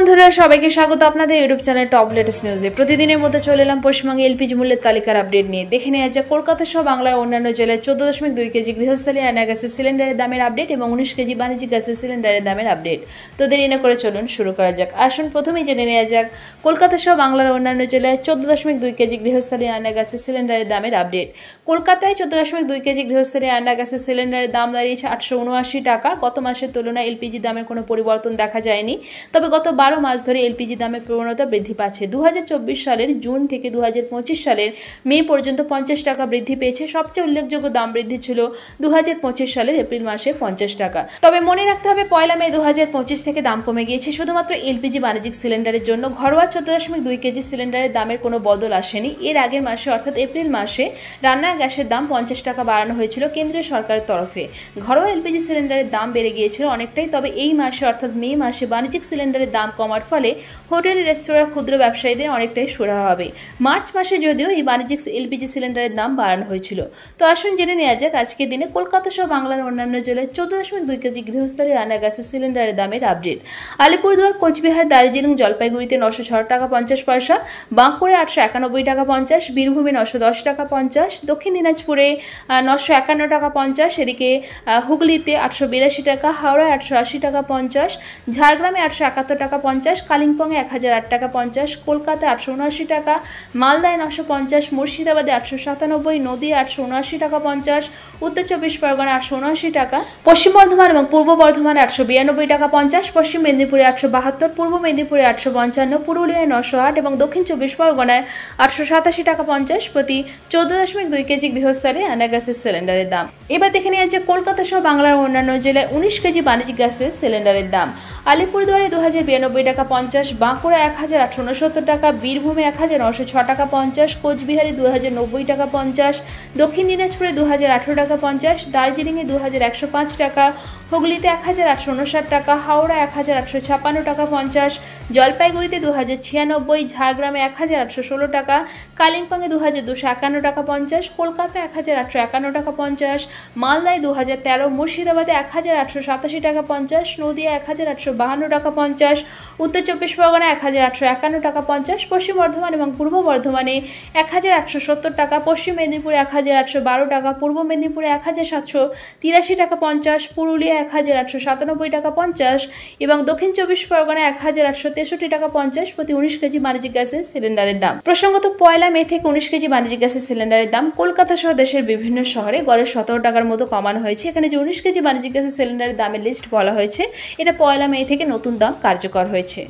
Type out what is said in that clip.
বন্ধুরা সবাইকে স্বাগত আপনাদের ইউটিউব চ্যানেল টপ লেটেস্ট নিউজে। প্রতিদিনের মতো চলে এলাম পশ্চিমবঙ্গে এলপিজি মূল্যের তালিকার আপডেট নিয়ে। দেখে নেওয়া যাক কলকাতা সহ বাংলার অন্যান্য জেলায় 14.2 কেজি গৃহস্থলী রান্না গ্যাসের সিলিন্ডারের দামের আপডেট এবং 19 কেজি বাণিজ্যিক গ্যাসের সিলিন্ডারের দামের আপডেট। তো দেরি না করে চলুন শুরু করা যাক। আসুন প্রথমেই জেনে নেওয়া যাক কলকাতা সহ বাংলার অন্যান্য জেলায় 14.2 কেজি গৃহস্থলী রান্না গ্যাসের সিলিন্ডারের দামের আপডেট। কলকাতায় 14.2 কেজি গৃহস্থলী রান্না গ্যাসের সিলিন্ডারের দাম দাঁড়িয়েছে 879 টাকা। গত মাসের তুলনায় এলপিজি দামের কোনো পরিবর্তন দেখা যায়নি, তবে গত 12 মাস ধরে এলপিজি দামের প্রবণতা বৃদ্ধি পাচ্ছে। 2024 সালের জুন থেকে 2025 সালের মে পর্যন্ত 50 টাকা বৃদ্ধি পেয়েছে। সবচেয়ে উল্লেখযোগ্য দাম বৃদ্ধি ছিল 2025 সালের এপ্রিল মাসে 50 টাকা। তবে মনে রাখতে হবে 1 মে 2025 থেকে দাম কমে গিয়েছে শুধুমাত্র এলপিজি বাণিজ্যিক সিলিন্ডারের জন্য। ঘরোয়া 14.2 কেজি সিলিন্ডারের দামের কোনো বদল আসেনি। এর আগের মাসে অর্থাৎ এপ্রিল মাসে রান্নার গ্যাসের দাম 50 টাকা বাড়ানো হয়েছিল কেন্দ্রীয় সরকারের তরফে। ঘরোয়া এলপিজি সিলিন্ডারের দাম বেড়ে গিয়েছিল অনেকটাই, তবে এই মাসে অর্থাৎ মে মাসে বাণিজ্যিক সিলিন্ডারের দাম কমার ফলে হোটেল, রেস্তোরাঁ, ক্ষুদ্র ব্যবসায়ীদের অনেকটাই সুরাহা হবে। মার্চ মাসে যদিও এই বাণিজ্যিক এলপিজি সিলিন্ডারের দাম বাড়ানো হয়েছিল। তো আসুন জেনে নেওয়া যাক আজকের দিনে কলকাতা সহ বাংলার অন্যান্য জেলায় 14.2 কেজি গৃহস্থলী রান্না গ্যাসের সিলিন্ডারের দামের আপডেট। আলিপুরদুয়ার, কোচবিহার, দার্জিলিং, জলপাইগুড়িতে 906 টাকা 50 পয়সা, বাঁকুড়ে 891 টাকা 50, বীরভূমে 910 টাকা 50, দক্ষিণ দিনাজপুরে 951 টাকা 50, এদিকে হুগলিতে 882 টাকা, হাওড়ায় 880 টাকা 50, ঝাড়গ্রামে 871 টাকা 50, কালিম্পংয়ে 1008 টাকা 50, কলকাতায় 879 টাকা, মালদায় 950, মুর্শিদাবাদে 897, নদীয়া 879 টাকা 50, উত্তর চব্বিশ পরগনায় 879 টাকা, পশ্চিম বর্ধমান এবং পূর্ব বর্ধমানে 892 টাকা 50, পশ্চিম মেদিনীপুরে 872, পূর্ব মেদিনীপুরে 855, পুরুলিয়ায় 908 এবং দক্ষিণ চব্বিশ পরগনায় 887 টাকা 50 প্রতি 14.2 কেজি গৃহস্থলী রান্না গ্যাসের সিলিন্ডারের দাম। এবার দেখে নেওয়া যে কলকাতা সহ বাংলার অন্যান্য জেলায় 19 কেজি বাণিজ্যিক গ্যাসের সিলিন্ডারের দাম। আলিপুরদুয়ারে 2092 টাকা 50, বাঁকুড়া 1069 টাকা, বীরভূমে 1906 টাকা 50, কোচবিহারে 2090 টাকা 50, দক্ষিণ দিনাজপুরে 2018 টাকা 50, দার্জিলিংয়ে 2105 টাকা, হুগলিতে 1859 টাকা, হাওড়া 1856 টাকা 50, জলপাইগুড়িতে 2096, ঝাড়গ্রামে 1816 টাকা, কালিম্পংয়ে 2251 টাকা 50, কলকাতা 1851 টাকা 50, মালদায় 2013, মুর্শিদাবাদে 1887 টাকা 50, নদীয়া 1852 টাকা 50, উত্তর চব্বিশ পরগনা 1851 টাকা 50, পশ্চিম বর্ধমান এবং পূর্ব বর্ধমানে 1870 টাকা, পশ্চিম মেদিনীপুরে 1812 টাকা, পূর্ব মেদিনীপুরে 1783 টাকা 50, পুরুলিয়া 1897 টাকা 50 এবং দক্ষিণ চব্বিশ পরগনা 1863 টাকা 50 প্রতি 19 কেজি বাণিজ্যিক গ্যাসের সিলিন্ডারের দাম। প্রসঙ্গত 1 মে থেকে 19 কেজি বাণিজ্যিক গ্যাসের সিলিন্ডারের দাম কলকাতা সহ দেশের বিভিন্ন শহরে গড়ে 17 টাকার মতো কমানো হয়েছে। এখানে যে 19 কেজি বাণিজ্যিক গ্যাসের সিলিন্ডারের দামের লিস্ট বলা হয়েছে, এটা 1 মে থেকে নতুন দাম কার্যকর হয়েছে।